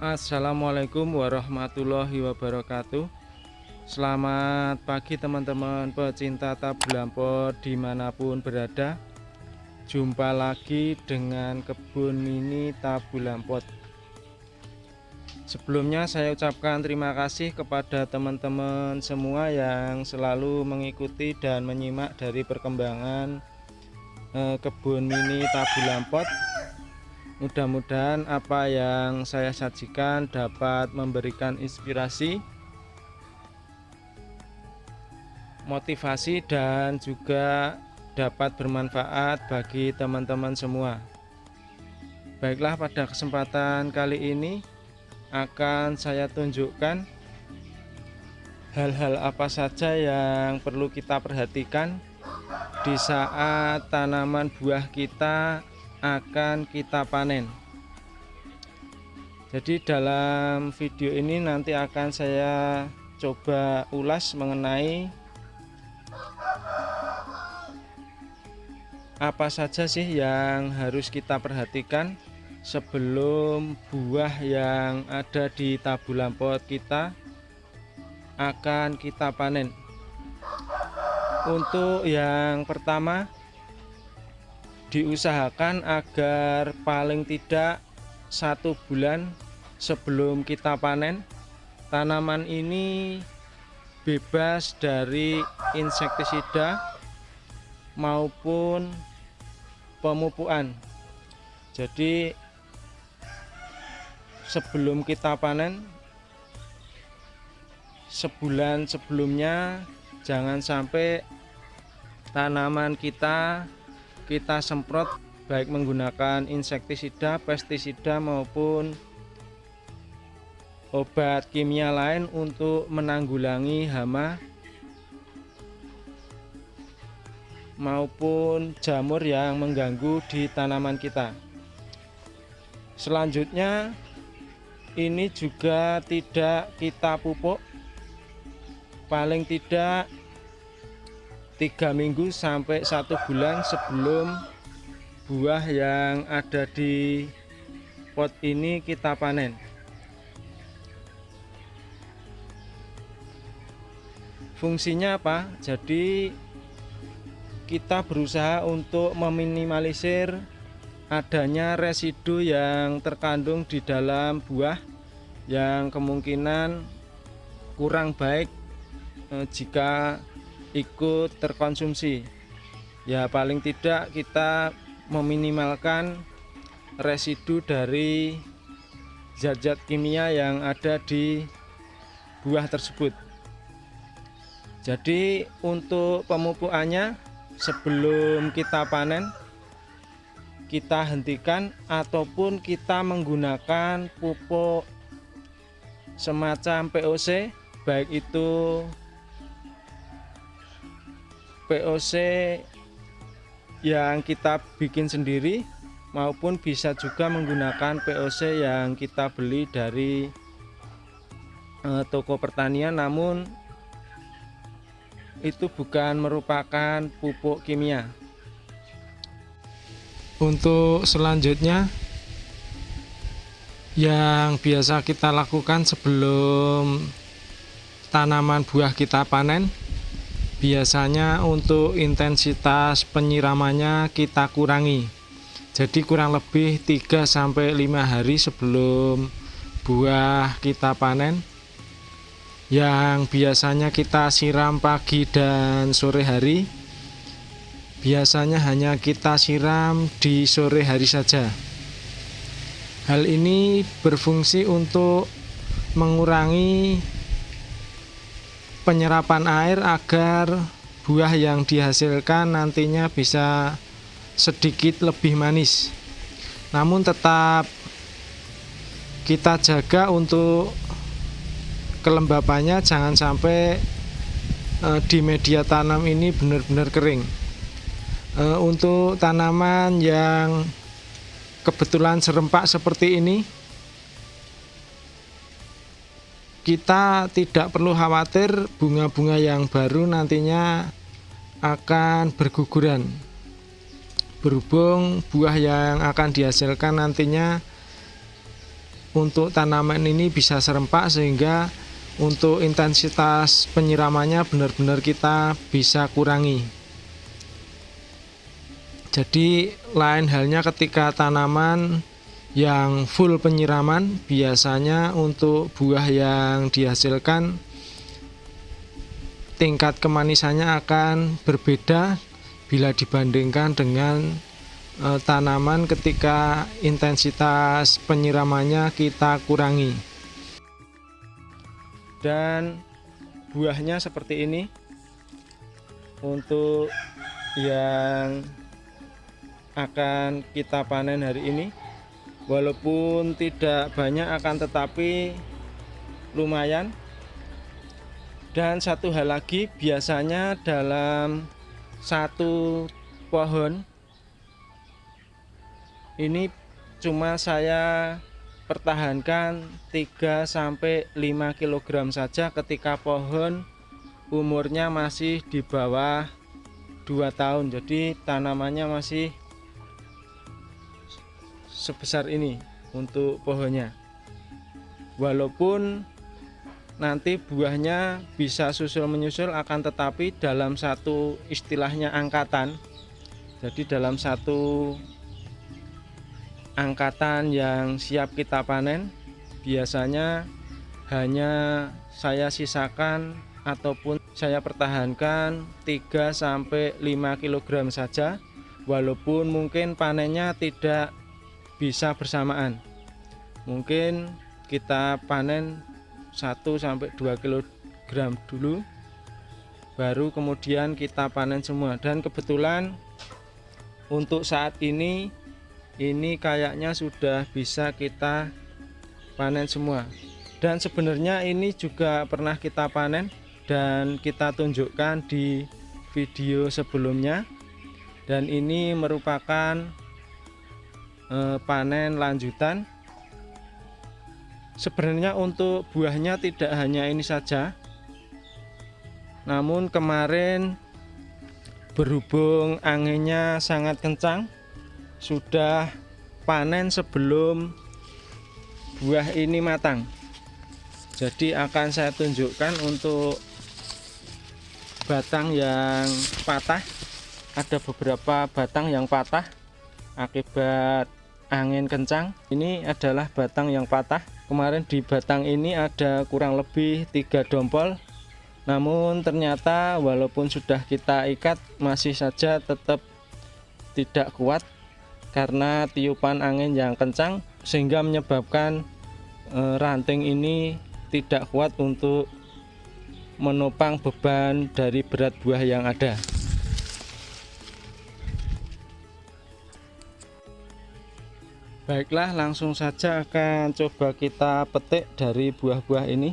Assalamualaikum warahmatullahi wabarakatuh. Selamat pagi teman-teman pecinta tabula pot dimanapun berada. Jumpa lagi dengan kebun mini tabula pot. Sebelumnya saya ucapkan terima kasih kepada teman-teman semua yang selalu mengikuti dan menyimak dari perkembangan kebun mini tabula pot. Mudah-mudahan apa yang saya sajikan dapat memberikan inspirasi, motivasi, dan juga dapat bermanfaat bagi teman-teman semua. Baiklah, pada kesempatan kali ini akan saya tunjukkan hal-hal apa saja yang perlu kita perhatikan di saat tanaman buah kita akan kita panen. Jadi dalam video ini nanti akan saya coba ulas mengenai apa saja sih yang harus kita perhatikan sebelum buah yang ada di tabula pot kita akan kita panen. Untuk yang pertama, diusahakan agar paling tidak 1 bulan sebelum kita panen, tanaman ini bebas dari insektisida maupun pemupukan. Jadi sebelum kita panen, sebulan sebelumnya jangan sampai tanaman kita semprot baik menggunakan insektisida, pestisida maupun obat kimia lain untuk menanggulangi hama maupun jamur yang mengganggu di tanaman kita. Selanjutnya, ini juga tidak kita pupuk paling tidak 3 minggu sampai 1 bulan sebelum buah yang ada di pot ini kita panen. Fungsinya apa? Jadi kita berusaha untuk meminimalisir adanya residu yang terkandung di dalam buah yang kemungkinan kurang baik jika ikut terkonsumsi. Ya, paling tidak kita meminimalkan residu dari zat-zat kimia yang ada di buah tersebut. Jadi untuk pemupukannya sebelum kita panen, kita hentikan ataupun kita menggunakan pupuk semacam POC, baik itu POC yang kita bikin sendiri maupun bisa juga menggunakan POC yang kita beli dari toko pertanian, namun itu bukan merupakan pupuk kimia. Untuk selanjutnya yang biasa kita lakukan sebelum tanaman buah kita panen, biasanya untuk intensitas penyiramannya kita kurangi. Jadi kurang lebih 3-5 hari sebelum buah kita panen, yang biasanya kita siram pagi dan sore hari, biasanya hanya kita siram di sore hari saja. Hal ini berfungsi untuk mengurangi penyerapan air agar buah yang dihasilkan nantinya bisa sedikit lebih manis. Namun tetap kita jaga untuk kelembapannya, jangan sampai di media tanam ini benar-benar kering. Untuk tanaman yang kebetulan serempak seperti ini, kita tidak perlu khawatir bunga-bunga yang baru nantinya akan berguguran. Berhubung buah yang akan dihasilkan nantinya untuk tanaman ini bisa serempak, sehingga untuk intensitas penyiramannya benar-benar kita bisa kurangi. Jadi lain halnya ketika tanaman yang full penyiraman, biasanya untuk buah yang dihasilkan tingkat kemanisannya akan berbeda bila dibandingkan dengan tanaman ketika intensitas penyiramannya kita kurangi. Dan buahnya seperti ini untuk yang akan kita panen hari ini. Walaupun tidak banyak, akan tetapi lumayan. Dan satu hal lagi, biasanya dalam satu pohon ini cuma saya pertahankan 3-5 kg saja ketika pohon umurnya masih di bawah 2 tahun. Jadi tanamannya masih sebesar ini untuk pohonnya. Walaupun nanti buahnya bisa susul menyusul, akan tetapi dalam satu istilahnya angkatan. Jadi dalam satu angkatan yang siap kita panen, biasanya hanya saya sisakan ataupun saya pertahankan 3-5 kg saja. Walaupun mungkin panennya tidak bisa bersamaan, mungkin kita panen 1-2 kg dulu, baru kemudian kita panen semua. Dan kebetulan untuk saat ini kayaknya sudah bisa kita panen semua. Dan sebenarnya ini juga pernah kita panen dan kita tunjukkan di video sebelumnya, dan ini merupakan panen lanjutan. Sebenarnya untuk buahnya tidak hanya ini saja, namun kemarin berhubung anginnya sangat kencang, sudah panen sebelum buah ini matang. Jadi akan saya tunjukkan untuk batang yang patah. Ada beberapa batang yang patah akibat angin kencang. Ini adalah batang yang patah. Kemarin di batang ini ada kurang lebih 3 dompol, namun ternyata walaupun sudah kita ikat, masih saja tetap tidak kuat karena tiupan angin yang kencang, sehingga menyebabkan ranting ini tidak kuat untuk menopang beban dari berat buah yang ada. Baiklah, langsung saja akan coba kita petik dari buah-buah ini.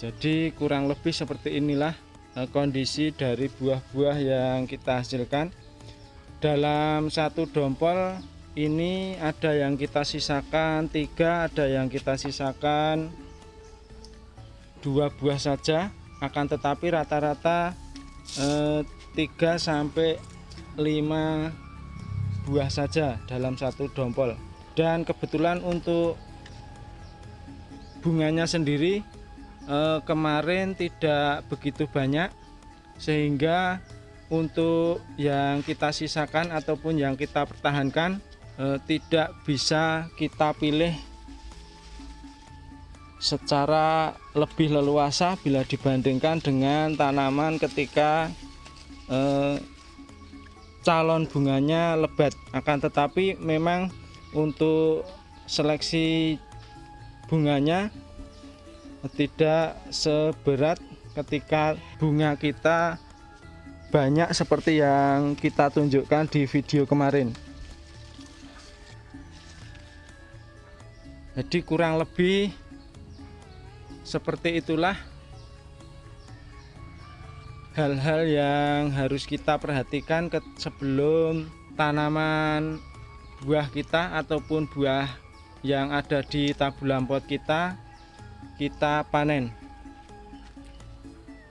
Jadi kurang lebih seperti inilah kondisi dari buah-buah yang kita hasilkan. Dalam satu dompol ini ada yang kita sisakan 3, ada yang kita sisakan 2 buah saja, akan tetapi rata-rata 3-5 buah saja dalam satu dompol. Dan kebetulan untuk bunganya sendiri kemarin tidak begitu banyak, sehingga untuk yang kita sisakan ataupun yang kita pertahankan tidak bisa kita pilih secara lebih leluasa bila dibandingkan dengan tanaman ketika calon bunganya lebat. Akan tetapi memang untuk seleksi bunganya tidak seberat ketika bunga kita banyak seperti yang kita tunjukkan di video kemarin. Jadi kurang lebih Seperti itulah hal-hal yang harus kita perhatikan sebelum tanaman buah kita ataupun buah yang ada di tabulam pot kita panen.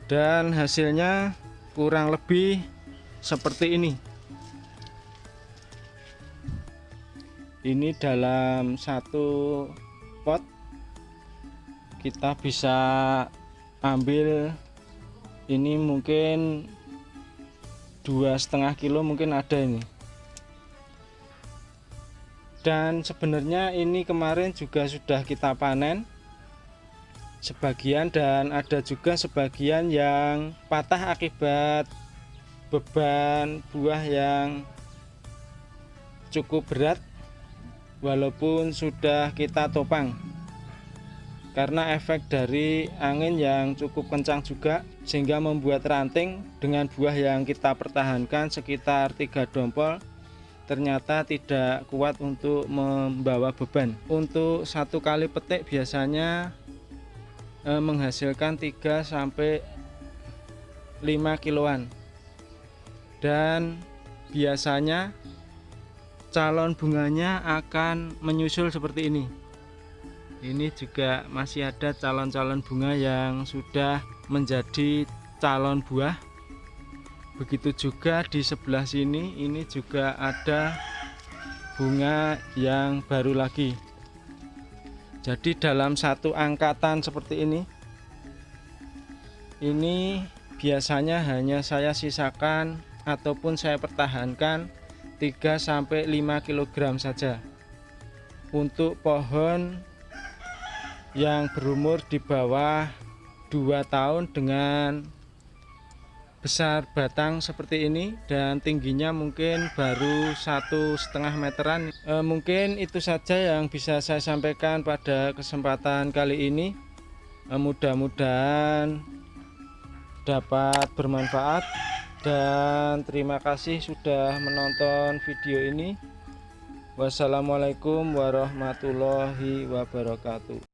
Dan hasilnya kurang lebih seperti ini. Ini dalam satu pot kita bisa ambil, ini mungkin 2,5 kilo mungkin ada ini. Dan sebenarnya ini kemarin juga sudah kita panen sebagian, dan ada juga sebagian yang patah akibat beban buah yang cukup berat walaupun sudah kita topang, karena efek dari angin yang cukup kencang juga sehingga membuat ranting dengan buah yang kita pertahankan sekitar 3 dompol ternyata tidak kuat untuk membawa beban. Untuk satu kali petik biasanya menghasilkan 3-5 kiloan, dan biasanya calon bunganya akan menyusul seperti ini. Ini juga masih ada calon-calon bunga yang sudah menjadi calon buah. Begitu juga di sebelah sini, ini juga ada bunga yang baru lagi. Jadi dalam satu angkatan seperti ini biasanya hanya saya sisakan ataupun saya pertahankan 3-5 kg saja untuk pohon yang berumur di bawah 2 tahun dengan besar batang seperti ini dan tingginya mungkin baru 1,5 meteran. Mungkin itu saja yang bisa saya sampaikan pada kesempatan kali ini. Mudah-mudahan dapat bermanfaat, dan terima kasih sudah menonton video ini. Wassalamualaikum warahmatullahi wabarakatuh.